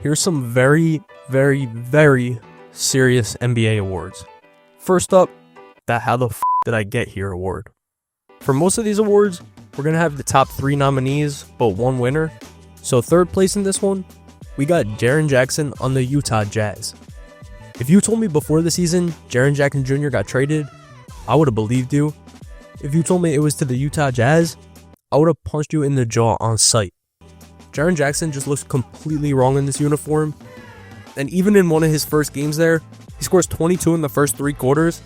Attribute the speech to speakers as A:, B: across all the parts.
A: here's some very, very, very serious NBA awards. First up, the How the F Did I Get Here award. For most of these awards, we're going to have the top 3 nominees, but 1 winner. So third place in this one, we got Jaren Jackson on the Utah Jazz. If you told me before the season Jaren Jackson Jr. got traded, I would have believed you. If you told me it was to the Utah Jazz, I would have punched you in the jaw on sight. Jaren Jackson just looks completely wrong in this uniform. And even in one of his first games there, he scores 22 in the first 3 quarters.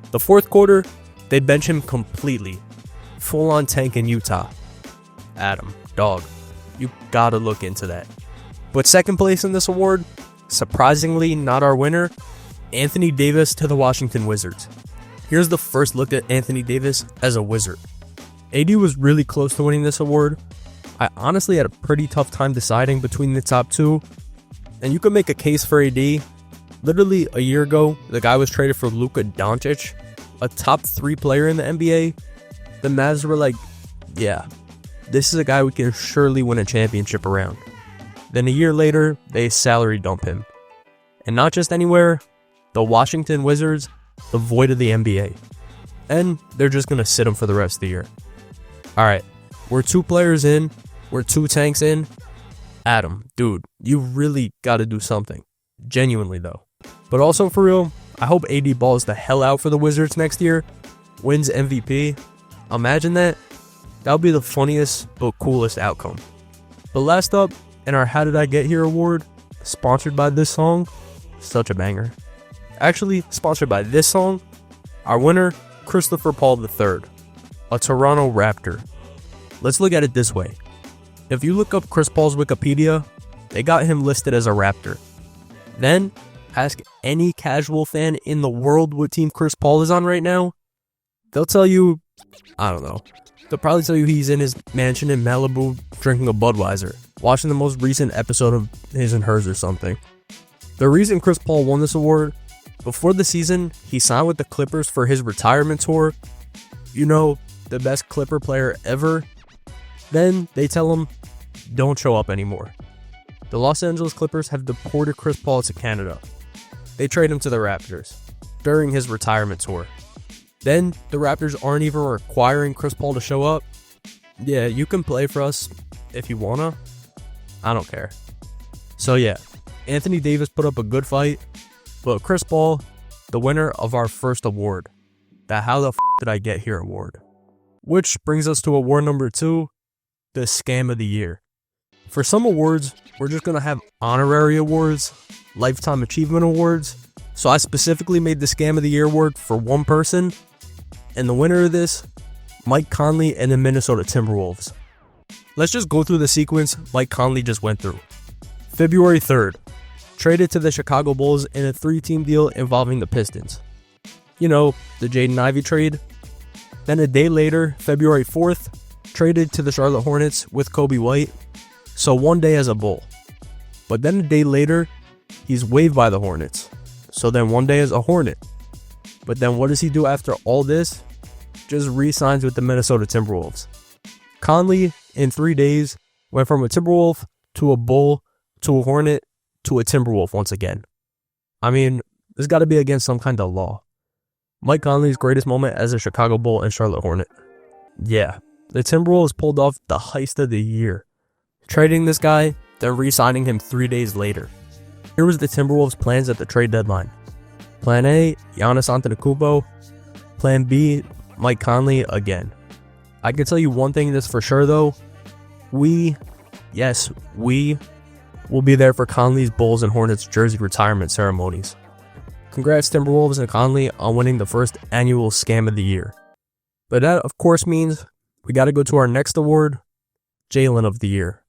A: The fourth quarter, they bench him completely. Full on tank in Utah. Adam, dog, you gotta look into that. But second place in this award, surprisingly not our winner, Anthony Davis to the Washington Wizards. Here's the first look at Anthony Davis as a Wizard. AD was really close to winning this award. I honestly had a pretty tough time deciding between the top 2. And you could make a case for AD. Literally a year ago, the guy was traded for Luka Doncic, a top 3 player in the NBA. The Mavs were like, yeah, this is a guy we can surely win a championship around. Then a year later, they salary dump him. And not just anywhere, the Washington Wizards, the void of the NBA. And they're just going to sit him for the rest of the year. Alright, we're 2 players in, we're 2 tanks in. Adam, dude, you really got to do something. Genuinely though. But also for real, I hope AD balls the hell out for the Wizards next year, wins MVP. Imagine that. That would be the funniest but coolest outcome. But last up, in our How Did I Get Here award, sponsored by this song, such a banger. Actually, sponsored by this song, our winner, Christopher Paul III, a Toronto Raptor. Let's look at it this way. If you look up Chris Paul's Wikipedia, they got him listed as a Raptor. Then, ask any casual fan in the world what team Chris Paul is on right now. They'll tell you, I don't know. They'll probably tell you he's in his mansion in Malibu drinking a Budweiser, watching the most recent episode of His and Hers or something. The reason Chris Paul won this award, before the season, he signed with the Clippers for his retirement tour. You know, the best Clipper player ever. Then they tell him, don't show up anymore. The Los Angeles Clippers have deported Chris Paul to Canada. They trade him to the Raptors during his retirement tour. Then the Raptors aren't even requiring Chris Paul to show up. Yeah, you can play for us if you wanna. I don't care. So yeah, Anthony Davis put up a good fight, but Chris Paul, the winner of our first award, the How the F Did I Get Here award. Which brings us to award number 2, the Scam of the Year. For some awards, we're just gonna have honorary awards, lifetime achievement awards. So I specifically made the Scam of the Year award for one person, and the winner of this, Mike Conley and the Minnesota Timberwolves. Let's just go through the sequence Mike Conley just went through. February 3rd, traded to the Chicago Bulls in a 3-team deal involving the Pistons. You know, the Jaden Ivey trade. Then a day later, February 4th, traded to the Charlotte Hornets with Kobe White. So one day as a Bull. But then a day later, he's waived by the Hornets. So then one day as a Hornet. But then what does he do after all this? Just re-signs with the Minnesota Timberwolves. Conley, in 3 days, went from a Timberwolf to a Bull to a Hornet to a Timberwolf once again. I mean, there's got to be against some kind of law. Mike Conley's greatest moment as a Chicago Bull and Charlotte Hornet. Yeah, the Timberwolves pulled off the heist of the year. Trading this guy, then re-signing him 3 days later. Here was the Timberwolves' plans at the trade deadline. Plan A, Giannis Antetokounmpo. Plan B, Mike Conley again. I can tell you one thing that's for sure though. We will be there for Conley's Bulls and Hornets jersey retirement ceremonies. Congrats Timberwolves and Conley on winning the first annual Scam of the Year. But that of course means we got to go to our next award, Jalen of the Year.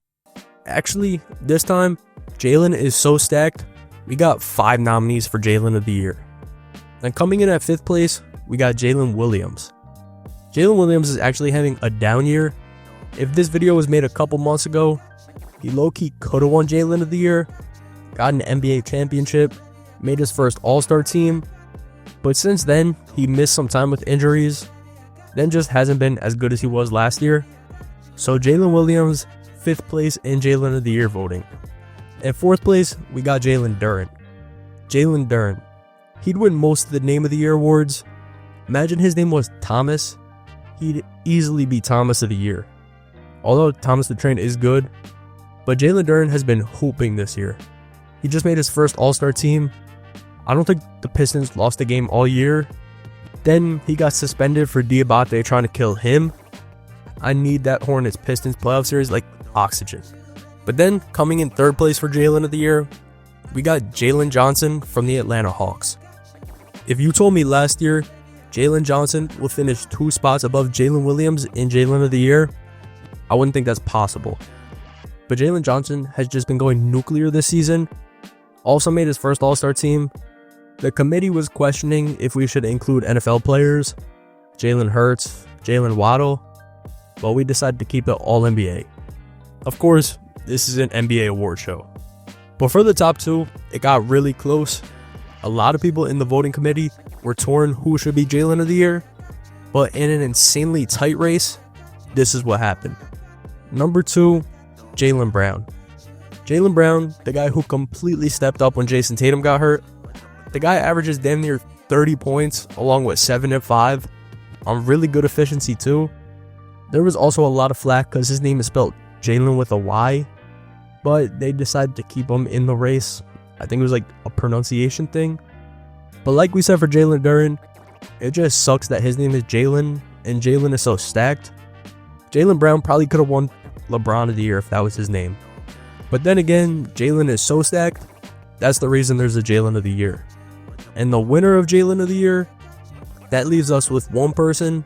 A: Actually, this time, Jalen is so stacked, we got 5 nominees for Jalen of the Year. And coming in at 5th place, we got Jalen Williams. Jalen Williams is actually having a down year. If this video was made a couple months ago, he low-key could have won Jalen of the Year, got an NBA championship, made his first All-Star team, but since then, he missed some time with injuries, then just hasn't been as good as he was last year. So Jalen Williams, 5th place in Jalen of the Year voting. In fourth place, we got Jalen Duren. Jalen Duren. He'd win most of the Name of the Year awards. Imagine his name was Thomas. He'd easily be Thomas of the Year. Although Thomas the Train is good, but Jalen Duren has been hooping this year. He just made his first All-Star team. I don't think the Pistons lost a game all year. Then he got suspended for Diabate trying to kill him. I need that Hornets Pistons playoff series like oxygen. But then, coming in third place for Jalen of the Year, we got Jalen Johnson from the Atlanta Hawks. If you told me last year Jalen Johnson will finish 2 spots above Jalen Williams in Jalen of the Year, I wouldn't think that's possible. But Jalen Johnson has just been going nuclear this season. Also made his first All-Star team. The committee was questioning if we should include NFL players, Jalen Hurts, Jalen Waddle, but we decided to keep it all NBA. Of course, this is an NBA award show. But for the top 2, it got really close. A lot of people in the voting committee were torn who should be Jalen of the Year, but in an insanely tight race, this is what happened. Number 2, Jaylen Brown. Jaylen Brown, the guy who completely stepped up when Jason Tatum got hurt. The guy averages damn near 30 points along with 7 and 5 on really good efficiency too. There was also a lot of flack because his name is spelled Jalen with a Y, but they decided to keep him in the race. I think it was like a pronunciation thing. But like we said for Jalen Duren, it just sucks that his name is Jalen and Jalen is so stacked. Jaylen Brown probably could have won LeBron of the Year if that was his name. But then again, Jalen is so stacked, that's the reason there's a Jalen of the Year. And the winner of Jalen of the Year, that leaves us with one person,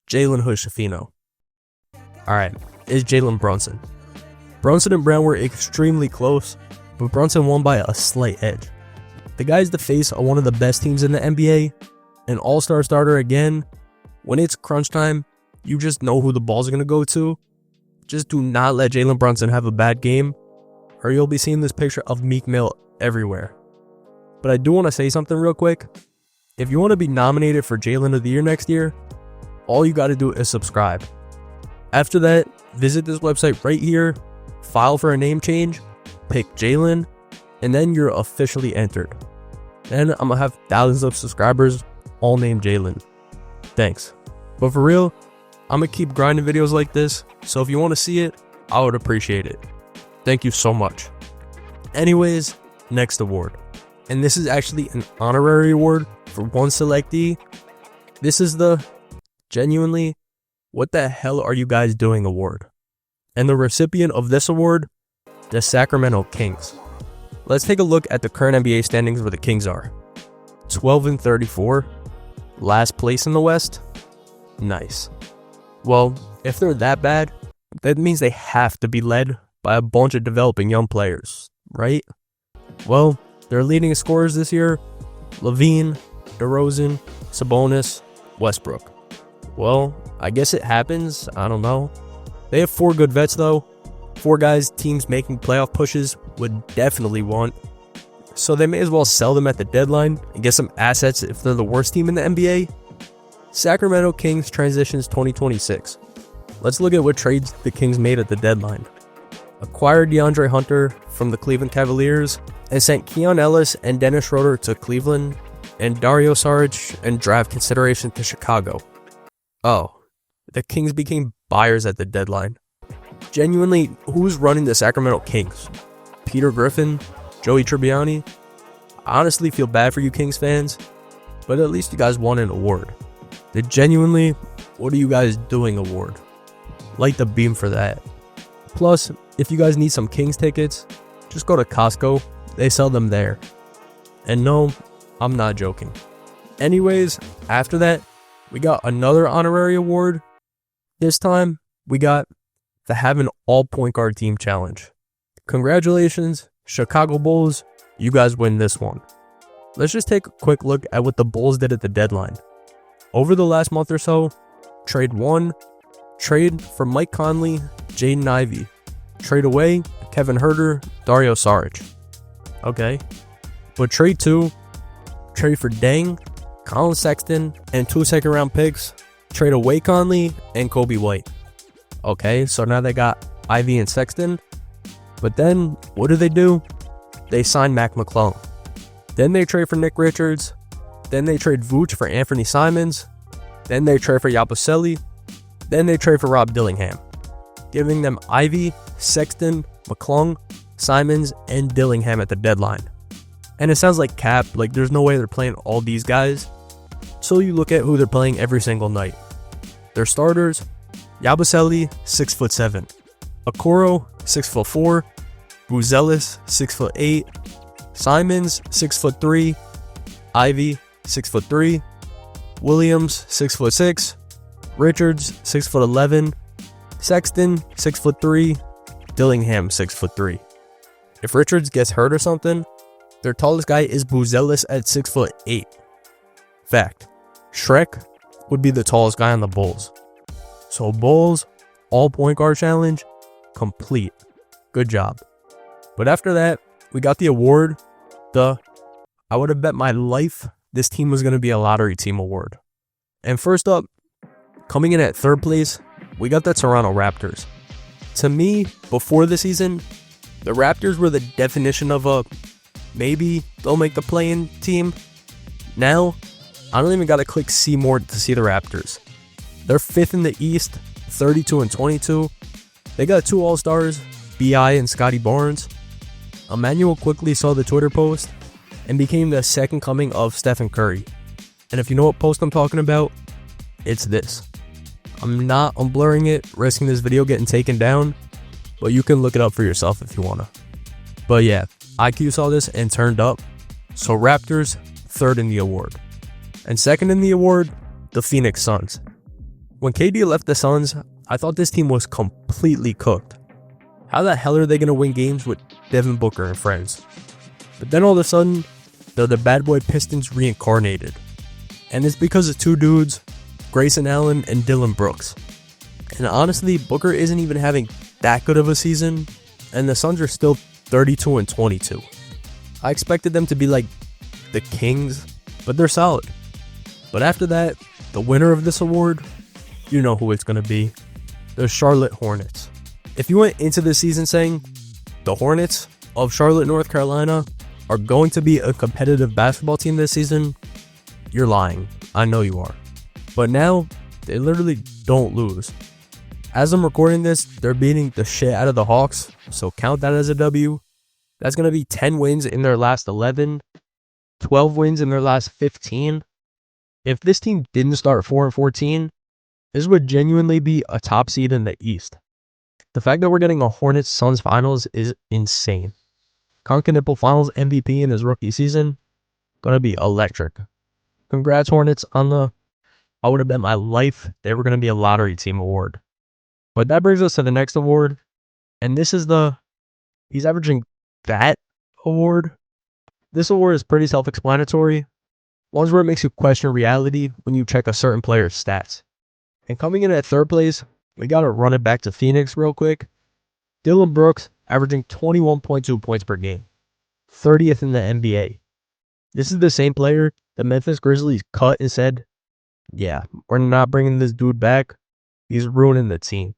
A: Jalen Hood-Schifino. Alright, it's Jalen Brunson. Brunson and Brown were extremely close, but Brunson won by a slight edge. The guy's the face of one of the best teams in the NBA, an all-star starter again. When it's crunch time, you just know who the ball's going to go to. Just do not let Jalen Brunson have a bad game, or you'll be seeing this picture of Meek Mill everywhere. But I do want to say something real quick. If you want to be nominated for Jalen of the Year next year, all you got to do is subscribe. After that, visit this website right here, file for a name change, pick Jalen, and then you're officially entered. Then I'm going to have thousands of subscribers, all named Jalen. Thanks. But for real, I'm going to keep grinding videos like this, so if you want to see it, I would appreciate it. Thank you so much. Anyways, next award. And this is actually an honorary award for one selectee. This is the genuinely, what the hell are you guys doing award. And the recipient of this award, the Sacramento Kings. Let's take a look at the current NBA standings where the Kings are. 12-34, last place in the West. Nice. Well, if they're that bad, that means they have to be led by a bunch of developing young players, right? Well, their leading scorers this year, Levine, DeRozan, Sabonis, Westbrook. Well, I guess it happens. I don't know. They have 4 good vets though. 4 guys teams making playoff pushes would definitely want. So they may as well sell them at the deadline and get some assets if they're the worst team in the NBA. Sacramento Kings transitions 2026. Let's look at what trades the Kings made at the deadline. Acquired DeAndre Hunter from the Cleveland Cavaliers and sent Keon Ellis and Dennis Schroeder to Cleveland and Dario Saric and draft consideration to Chicago. Oh, the Kings became buyers at the deadline. Genuinely, who's running the Sacramento Kings? Peter Griffin? Joey Tribbiani? I honestly feel bad for you Kings fans, but at least you guys won an award. The genuinely, what are you guys doing award? Light the beam for that. Plus, if you guys need some Kings tickets, just go to Costco. They sell them there. And no, I'm not joking. Anyways, after that, we got another honorary award. This time, we got the Have an All Point Guard Team Challenge. Congratulations, Chicago Bulls. You guys win this one. Let's just take a quick look at what the Bulls did at the deadline. Over the last month or so, trade 1, trade for Mike Conley, Jaden Ivey. Trade away, Kevin Huerter, Dario Saric. Okay. But trade 2, trade for Deng, Colin Sexton, and 2 second-round picks. Trade away Conley and Kobe White. Okay, so now they got Ivey and Sexton. But then, what do? They sign Mac McClung. Then they trade for Nick Richards. Then they trade Vooch for Anthony Simons. Then they trade for Yabusele. Then they trade for Rob Dillingham, giving them Ivy, Sexton, McClung, Simons, and Dillingham at the deadline. And it sounds like cap, like there's no way they're playing all these guys. So you look at who they're playing every single night. Their starters: Yabusele, 6'7", Okoro, 6'4", Buzelis, 6'8", Simons, 6'3", Ivy, 6'3", Williams, 6'6", Richards, 6'11", Sexton, 6'3", Dillingham, 6'3". If Richards gets hurt or something, their tallest guy is Buzelis at 6'8". Fact: Shrek would be the tallest guy on the Bulls. So Bulls, all point guard challenge, complete. Good job. But after that, we got the award. I would have bet my life this team was going to be a lottery team award. And first up, coming in at third place, we got the Toronto Raptors. To me, before the season, the Raptors were the definition of a maybe they'll make the play-in team. Now, I don't even got to click see more to see the Raptors. They're 5th in the East, 32-22. They got 2 All-Stars, B.I. and Scotty Barnes. Emmanuel quickly saw the Twitter post and became the second coming of Stephen Curry. And if you know what post I'm talking about, it's this. I'm blurring it, risking this video getting taken down, but you can look it up for yourself if you wanna. But yeah, IQ saw this and turned up. So Raptors, 3rd in the award. And 2nd in the award, the Phoenix Suns. When KD left the Suns, I thought this team was completely cooked. How the hell are they gonna win games with Devin Booker and friends? But then all of a sudden, they're the bad boy Pistons reincarnated. And it's because of 2 dudes, Grayson Allen and Dylan Brooks. And honestly, Booker isn't even having that good of a season, and the Suns are still 32-22. I expected them to be like the Kings, but they're solid. But after that, the winner of this award, you know who it's going to be. The Charlotte Hornets. If you went into the season saying the Hornets of Charlotte, North Carolina are going to be a competitive basketball team this season, you're lying. I know you are. But now, they literally don't lose. As I'm recording this, they're beating the shit out of the Hawks, so count that as a W. That's going to be 10 wins in their last 11, 12 wins in their last 15. If this team didn't start 4-14, this would genuinely be a top seed in the East. The fact that we're getting a Hornets-Suns finals is insane. Concacaf Finals MVP in his rookie season, gonna be electric. Congrats Hornets on the, I would have bet my life they were gonna be a lottery team award. But that brings us to the next award, and this is the, he's averaging that award. This award is pretty self-explanatory. One's where it makes you question reality when you check a certain player's stats. And coming in at 3rd place, we gotta run it back to Phoenix real quick. Dylan Brooks averaging 21.2 points per game, 30th in the NBA. This is the same player the Memphis Grizzlies cut and said, yeah, we're not bringing this dude back. He's ruining the team.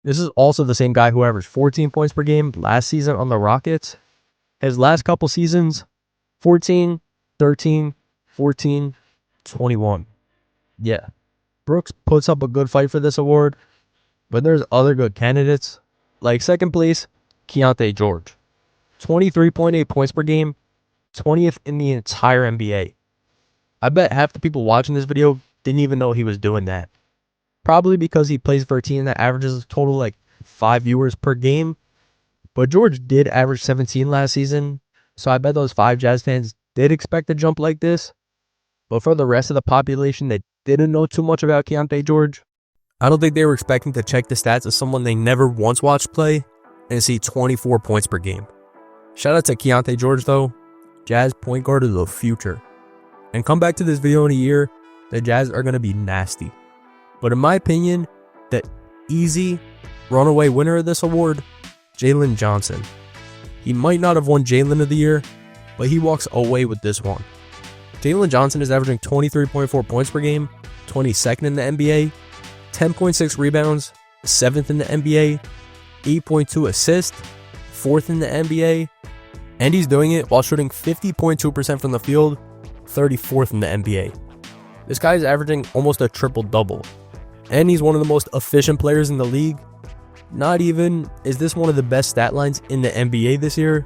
A: This is also the same guy who averaged 14 points per game last season on the Rockets. His last couple seasons, 14, 13, 14, 21. Yeah, Brooks puts up a good fight for this award, but there's other good candidates. Like 2nd place, Keontae George. 23.8 points per game, 20th in the entire NBA. I bet half the people watching this video didn't even know he was doing that. Probably because he plays for a team that averages a total like 5 viewers per game. But George did average 17 last season, so I bet those 5 Jazz fans did expect a jump like this. But for the rest of the population that didn't know too much about Keontae George, I don't think they were expecting to check the stats of someone they never once watched play and see 24 points per game. Shout out to Keontae George though, Jazz point guard of the future. And come back to this video in a year, the Jazz are going to be nasty. But in my opinion, the easy runaway winner of this award, Jalen Johnson. He might not have won Jalen of the Year, but he walks away with this one. Jalen Johnson is averaging 23.4 points per game, 22nd in the NBA, 10.6 rebounds, 7th in the NBA, 8.2 assists, 4th in the NBA, and he's doing it while shooting 50.2% from the field, 34th in the NBA. This guy is averaging almost a triple-double, and he's one of the most efficient players in the league. Not even is this one of the best stat lines in the NBA this year.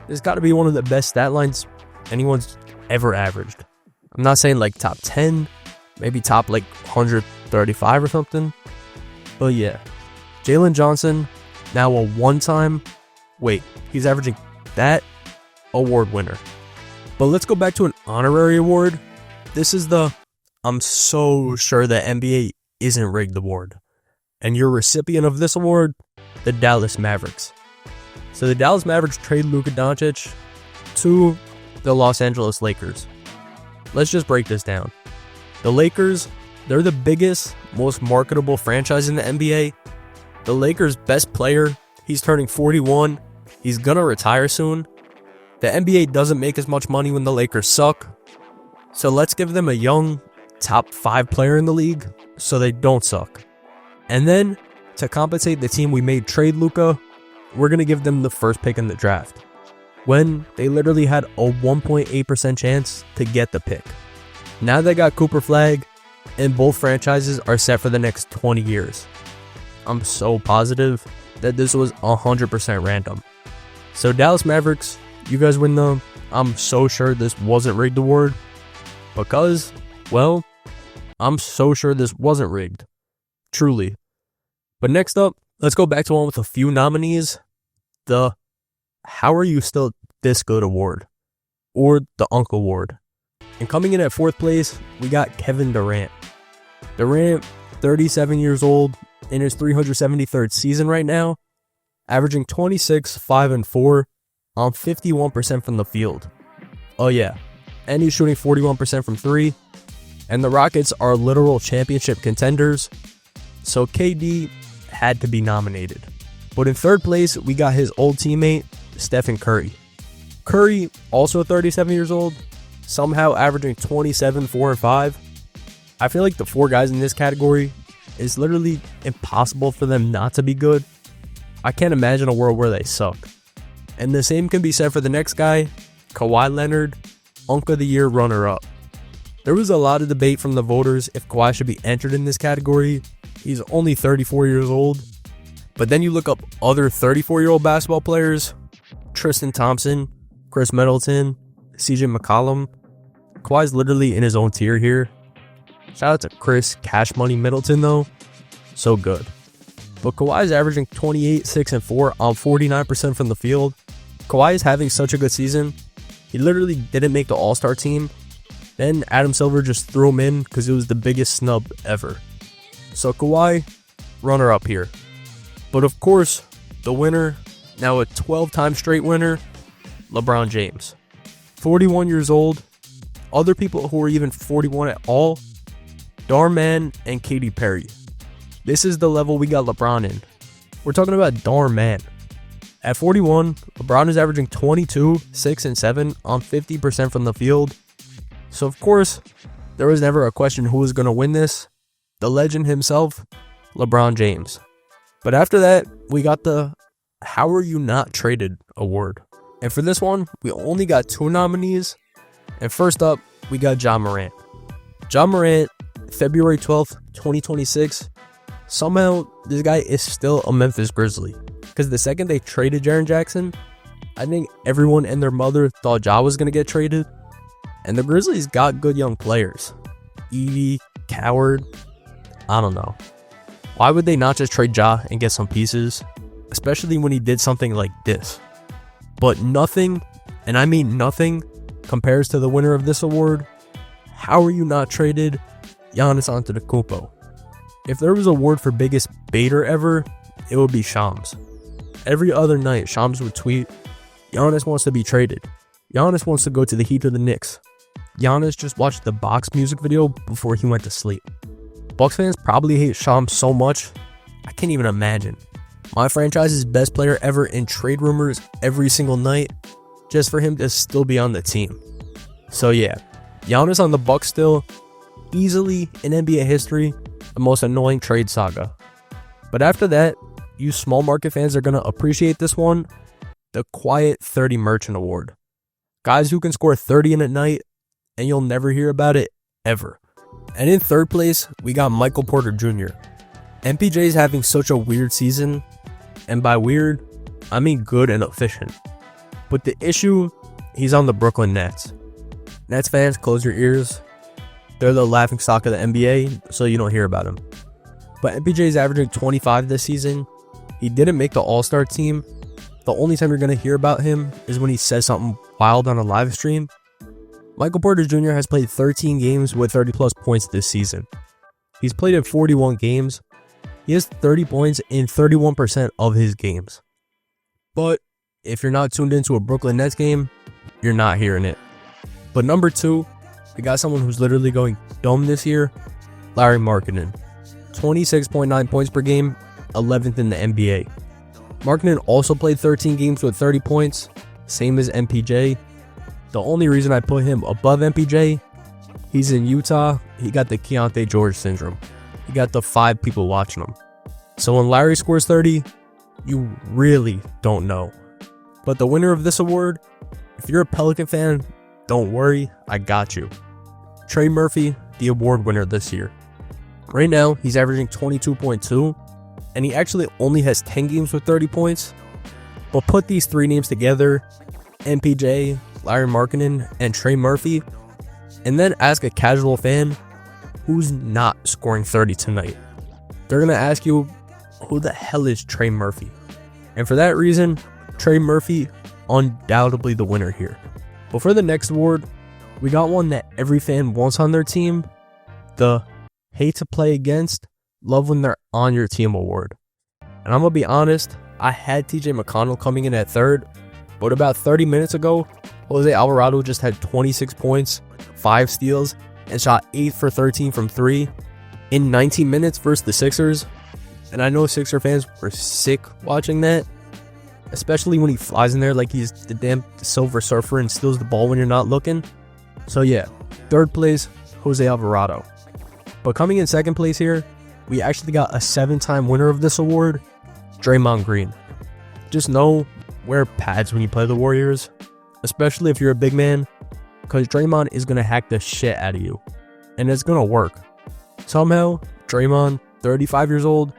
A: This got to be one of the best stat lines anyone's ever averaged. I'm not saying like top 10, maybe top like 135 or something. But yeah, Jalen Johnson, now a he's averaging that award winner. But let's go back to an honorary award. This is the I'm so sure the NBA isn't rigged award. And your recipient of this award, the Dallas Mavericks. So the Dallas Mavericks trade Luka Doncic to the Los Angeles Lakers. Let's just break this down. The Lakers, they're the biggest, most marketable franchise in the NBA. The Lakers' best player, he's turning 41. He's gonna retire soon. The NBA doesn't make as much money when the Lakers suck. So let's give them a young, top 5 player in the league so they don't suck. And then, to compensate the team we made trade Luka, we're gonna give them the first pick in the draft, when they literally had a 1.8% chance to get the pick. Now they got Cooper Flag, and both franchises are set for the next 20 years. I'm so positive that this was 100% random. So Dallas Mavericks, you guys win the I'm so sure this wasn't rigged award, because, well, I'm so sure this wasn't rigged. Truly. But next up, let's go back to one with a few nominees. The How Are You Still This Good award, or the Unc award. And coming in at 4th place, we got Kevin Durant. Durant, 37 years old, in his 373rd season right now, averaging 26, 5, and 4 on 51% from the field. Oh yeah, and he's shooting 41% from 3. And the Rockets are literal championship contenders, so KD had to be nominated. But in 3rd place, we got his old teammate, Stephen Curry. Curry, also 37 years old, somehow averaging 27, 4, and 5. I feel like the 4 guys in this category, it's literally impossible for them not to be good. I can't imagine a world where they suck. And the same can be said for the next guy, Kawhi Leonard, Unc of the Year runner-up. There was a lot of debate from the voters if Kawhi should be entered in this category. He's only 34 years old. But then you look up other 34-year-old basketball players, Tristan Thompson, Chris Middleton, CJ McCollum. Kawhi's literally in his own tier here. Shout out to Chris Cash Money Middleton though. So good. But Kawhi's averaging 28, 6, and 4 on 49% from the field. Kawhi is having such a good season. He literally didn't make the All-Star team. Then Adam Silver just threw him in because it was the biggest snub ever. So Kawhi, runner-up here. But of course, the winner, now a 12-time straight winner, LeBron James. 41 years old. Other people who are even 41 at all, Darman and Katy Perry. This is the level we got LeBron in. We're talking about Darman. At 41, LeBron is averaging 22, 6, and 7 on 50% from the field. So of course, there was never a question who was going to win this. The legend himself, LeBron James. But after that, we got the How Are You Not Traded award. And for this one, we only got 2 nominees. And first up, we got Ja Morant. Ja Morant, February 12th, 2026. Somehow, this guy is still a Memphis Grizzly. Because the second they traded Jaren Jackson, I think everyone and their mother thought Ja was going to get traded. And the Grizzlies got good young players. Edie, Coward, I don't know. Why would they not just trade Ja and get some pieces? Especially when he did something like this. But nothing, and I mean nothing, compares to the winner of this award. How are you not traded? Giannis Antetokounmpo. If there was an award for biggest baiter ever, it would be Shams. Every other night, Shams would tweet, Giannis wants to be traded. Giannis wants to go to the Heat or the Knicks. Giannis just watched the Box music video before he went to sleep. Bucks fans probably hate Shams so much, I can't even imagine. My franchise's best player ever in trade rumors every single night, just for him to still be on the team. So yeah, Giannis on the Bucks still, easily in NBA history, the most annoying trade saga. But after that, you small market fans are going to appreciate this one, the Quiet 30 Merchant Award. Guys who can score 30 in a night and you'll never hear about it ever. And in third place, we got Michael Porter Jr. MPJ is having such a weird season, and by weird, I mean good and efficient. But the issue, he's on the Brooklyn Nets. Nets fans, close your ears. They're the laughingstock of the NBA, so you don't hear about him. But MPJ is averaging 25 this season. He didn't make the All-Star team. The only time you're going to hear about him is when he says something wild on a live stream. Michael Porter Jr. has played 13 games with 30 plus points this season. He's played in 41 games. He has 30 points in 31% of his games. But if you're not tuned into a Brooklyn Nets game, you're not hearing it. But number 2, we got someone who's literally going dumb this year, Larry Markkinen. 26.9 points per game, 11th in the NBA. Markkinen also played 13 games with 30 points, same as MPJ. The only reason I put him above MPJ, he's in Utah. He got the Keontae George syndrome. He got the 5 people watching him. So when Larry scores 30, you really don't know. But the winner of this award, if you're a Pelican fan, don't worry, I got you. Trey Murphy, the award winner this year. Right now, he's averaging 22.2, and he actually only has 10 games with 30 points. But put these 3 names together, MPJ, Larry Markkinen, and Trey Murphy, and then ask a casual fan who's not scoring 30 tonight. They're going to ask you, who the hell is Trey Murphy? And for that reason, Trey Murphy, undoubtedly the winner here. But for the next award, we got one that every fan wants on their team, the hate to play against, love when they're on your team award. And I'm going to be honest, I had TJ McConnell coming in at third, but about 30 minutes ago, Jose Alvarado just had 26 points, 5 steals, and shot 8 for 13 from 3 in 19 minutes versus the Sixers. And I know Sixer fans were sick watching that, especially when he flies in there like he's the damn Silver Surfer and steals the ball when you're not looking. So yeah, third place, Jose Alvarado. But coming in second place here, we actually got a 7-time winner of this award, Draymond Green. Just know, wear pads when you play the Warriors, especially if you're a big man, because Draymond is going to hack the shit out of you, and it's going to work. Somehow, Draymond, 35 years old,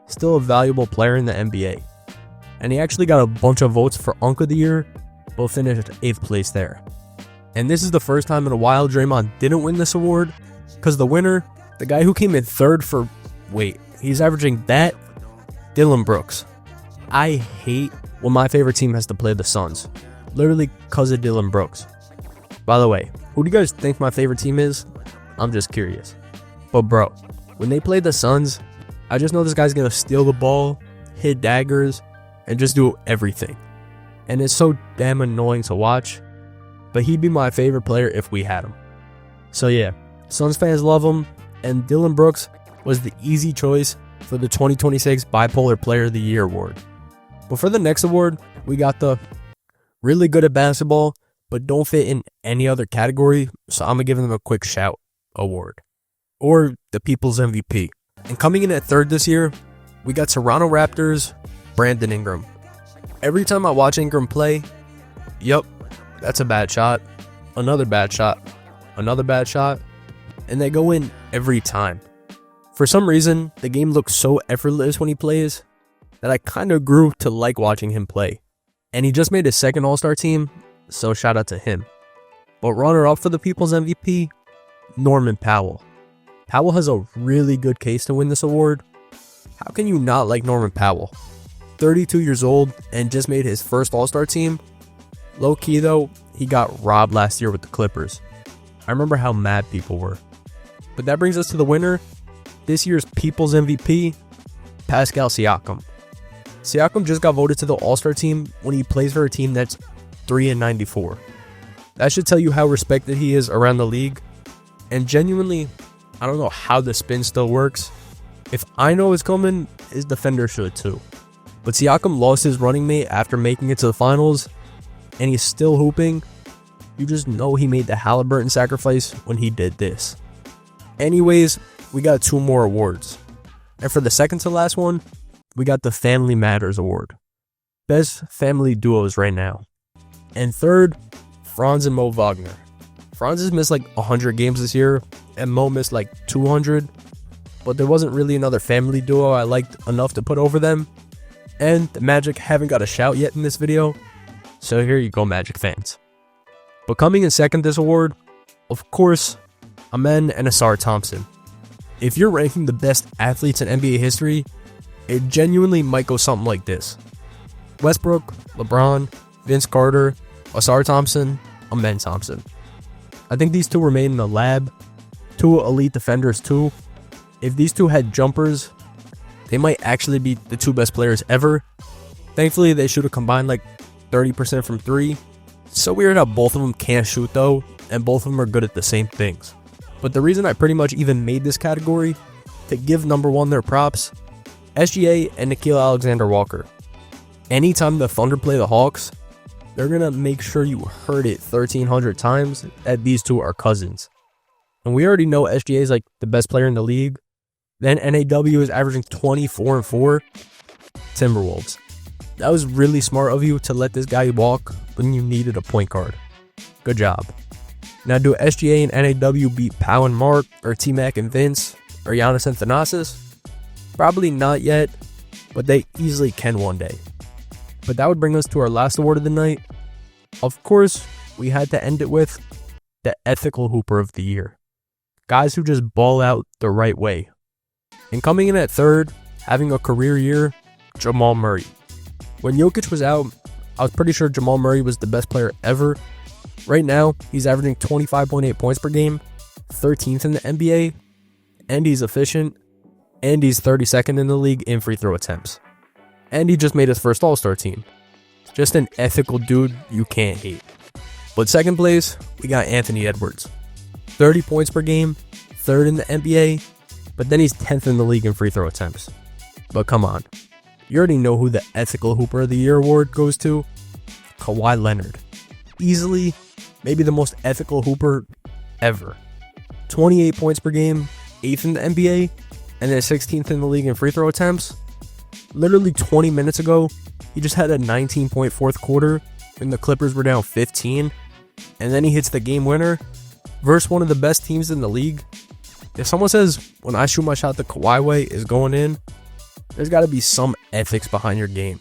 A: still a valuable player in the NBA. And he actually got a bunch of votes for Unk of the Year, but finished 8th place there. And this is the first time in a while Draymond didn't win this award, because the winner, the guy who came in third for, he's averaging that, Dillon Brooks. I hate when my favorite team has to play the Suns, literally because of Dillon Brooks. By the way, who do you guys think my favorite team is? I'm just curious. But bro, when they play the Suns, I just know this guy's going to steal the ball, hit daggers, and just do everything. And it's so damn annoying to watch, but he'd be my favorite player if we had him. So yeah, Suns fans love him, and Dillon Brooks was the easy choice for the 2026 Bipolar Player of the Year award. But for the next award, we got the really good at basketball, but don't fit in any other category, so I'm going to give them a quick shout award. Or the People's MVP. And coming in at third this year, we got Toronto Raptors, Brandon Ingram. Every time I watch Ingram play, yep, that's a bad shot, another bad shot, another bad shot, and they go in every time. For some reason, the game looks so effortless when he plays that I kind of grew to like watching him play. And he just made his second All-Star team, so shout out to him. But runner-up for the People's MVP, Norman Powell. Powell has a really good case to win this award. How can you not like Norman Powell? 32 years old and just made his first All-Star team. Low-key though, he got robbed last year with the Clippers. I remember how mad people were. But that brings us to the winner, this year's People's MVP, Pascal Siakam. Siakam just got voted to the All-Star team when he plays for a team that's 3-94. That should tell you how respected he is around the league. And genuinely, I don't know how the spin still works. If I know it's coming, his defender should too. But Siakam lost his running mate after making it to the finals, and he's still hooping. You just know he made the Halliburton sacrifice when he did this. Anyways, we got 2 more awards. And for the second to last one, we got the Family Matters Award. best family duos right now. And third, Franz and Mo Wagner. Franz has missed like 100 games this year, and Mo missed like 200. But there wasn't really another family duo I liked enough to put over them. And the Magic haven't got a shout yet in this video, so here you go, Magic fans. But coming in second this award, of course, Amen and Asar Thompson. If you're ranking the best athletes in NBA history, it genuinely might go something like this: Westbrook, LeBron, Vince Carter, Asar Thompson, Amen Thompson. I think these two were made in a lab, two elite defenders too. If these two had jumpers, they might actually be the two best players ever. Thankfully, they shoot a combined like 30% from three. So weird how both of them can't shoot though, and both of them are good at the same things. But the reason I pretty much even made this category, to give number one their props, SGA and Nickeil Alexander-Walker. Anytime the Thunder play the Hawks, they're going to make sure you heard it 1,300 times that these two are cousins. And we already know SGA is like the best player in the league. Then NAW is averaging 24-4. Timberwolves. That was really smart of you to let this guy walk when you needed a point guard. Good job. Now, do SGA and NAW beat Pau and Mark, or T-Mac and Vince, or Giannis and Thanasis? Probably not yet, but they easily can one day. But that would bring us to our last award of the night. Of course, we had to end it with the Ethical Hooper of the Year. Guys who just ball out the right way. And coming in at third, having a career year, Jamal Murray. When Jokic was out, I was pretty sure Jamal Murray was the best player ever. Right now, he's averaging 25.8 points per game, 13th in the NBA, and he's efficient, and he's 32nd in the league in free throw attempts. And he just made his first All-Star team. Just an ethical dude you can't hate. But second place, we got Anthony Edwards. 30 points per game, third in the NBA, but then he's 10th in the league in free throw attempts. But come on, you already know who the Ethical Hooper of the Year award goes to. Kawhi Leonard. Easily, maybe the most ethical hooper ever. 28 points per game, 8th in the NBA, and then 16th in the league in free throw attempts. Literally 20 minutes ago, he just had a 19-point fourth quarter when the Clippers were down 15, and then he hits the game winner versus one of the best teams in the league. If someone says, when I shoot my shot the Kawhi way is going in, there's got to be some ethics behind your game.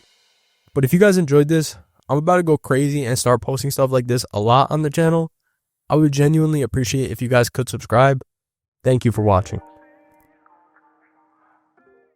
A: But if you guys enjoyed this, I'm about to go crazy and start posting stuff like this a lot on the channel. I would genuinely appreciate if you guys could subscribe. Thank you for watching.